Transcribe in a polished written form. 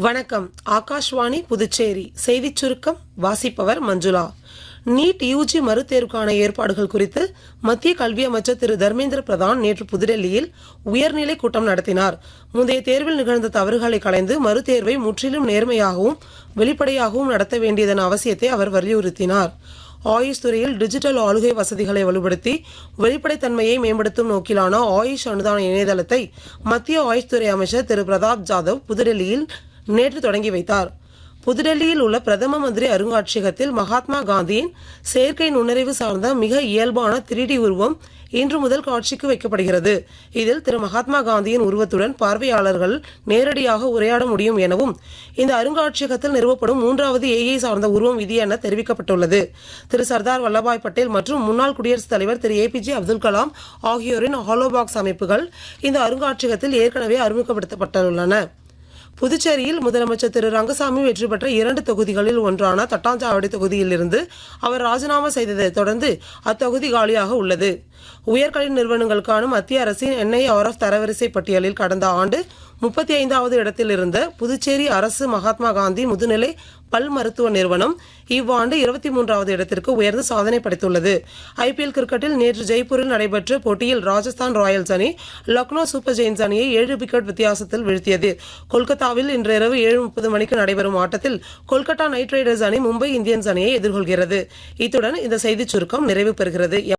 வணக்கம். ஆகாஷ்வாணி புதுச்சேரி செய்திச் சுருக்கம் வாசிப்பவர் மஞ்சுளா. நீட் யுஜி மறுதேர்வுக்கான ஏற்பாடுகள் குறித்து மத்திய கல்வி அமைச்சர் திரு தர்மேந்திர பிரதான் நேற்று புதுடெல்லியில் உயர்நிலை கூட்டம் நடத்தினார். முந்தைய தேர்வில் நிகழ்ந்த தவறுகளை களைந்து மறுதேர்வை முற்றிலும் நேர்மையாகவும் வெளிப்படையாகவும் நடத்த வேண்டியதன் அவசியத்தை அவர் வலியுறுத்தினார். ஆயுஷ் துறையில் டிஜிட்டல் ஆளுகை வசதிகளை வலுப்படுத்தி வெளிப்படைத்தன்மையை மேம்படுத்தும் நோக்கிலான ஆயுஷ் அனுதான இணையதளத்தை மத்திய ஆயுஷ் துறை அமைச்சர் திரு பிரதாப் ஜாதவ் புதுடெல்லியில் நேற்று தொடங்கி வைத்தார். புதுடெல்லியில் உள்ள பிரதம மந்திரி அருங்காட்சியகத்தில் மகாத்மா காந்தியின் செயற்கை நுண்ணறிவு சார்ந்த மிக இயல்பான 3D உருவம் இன்று முதல் காட்சிக்கு வைக்கப்படுகிறது. இதில் திரு மகாத்மா காந்தியின் உருவத்துடன் பார்வையாளர்கள் நேரடியாக உரையாட முடியும் எனவும் இந்த அருங்காட்சியகத்தில் நிறுவப்படும் 3வது AI சார்ந்த உருவம் இது என தெரிவிக்கப்பட்டுள்ளது. திரு சர்தார் வல்லபாய் பட்டேல் மற்றும் முன்னாள் குடியரசுத் தலைவர் திரு APJ அப்துல் கலாம் ஆகியோரின் ஹாலோபாக்ஸ் அமைப்புகள் இந்த அருங்காட்சியகத்தில் ஏற்கனவே அறிமுகப்படுத்தப்பட்டுள்ளன. புதுச்சேரியில் முதலமைச்சர் திரு ரங்கசாமி வெற்றி பெற்ற 2 தொகுதிகளில் ஒன்றான தட்டாஞ்சாவடி தொகுதியிலிருந்து அவர் ராஜினாமா செய்ததை தொடர்ந்து அத்தொகுதி காலியாக உள்ளது. உயர்கல்வி நிறுவனங்களுக்கான மத்திய அரசின் NIRF தரவரிசை பட்டியலில் கடந்த ஆண்டு 35வது இடத்தில் இருந்த புதுச்சேரி அரசு மகாத்மா காந்தி முதுநிலை பல் மருத்துவ நிறுவனம் இவ்வாண்டு 23வது இடத்திற்கு உயர்ந்து சாதனை படைத்துள்ளது. IPL கிரிக்கெட்டில் நேற்று ஜெய்ப்பூரில் நடைபெற்ற போட்டியில் ராஜஸ்தான் ராயல்ஸ் அணி லக்னோ சூப்பர் ஜெயின்ஸ் அணியை 7 விக்கெட் வித்தியாசத்தில் வீழ்த்தியது. கொல்கத்தாவில் இன்று இரவு 7:30 மணிக்கு நடைபெறும் ஆட்டத்தில் கொல்கத்தா நைட் ரைடர்ஸ் அணி மும்பை இந்தியன்ஸ் அணியை எதிர்கொள்கிறது. இத்துடன் இந்த செய்திச் சுருக்கம் நிறைவு பெறுகிறது.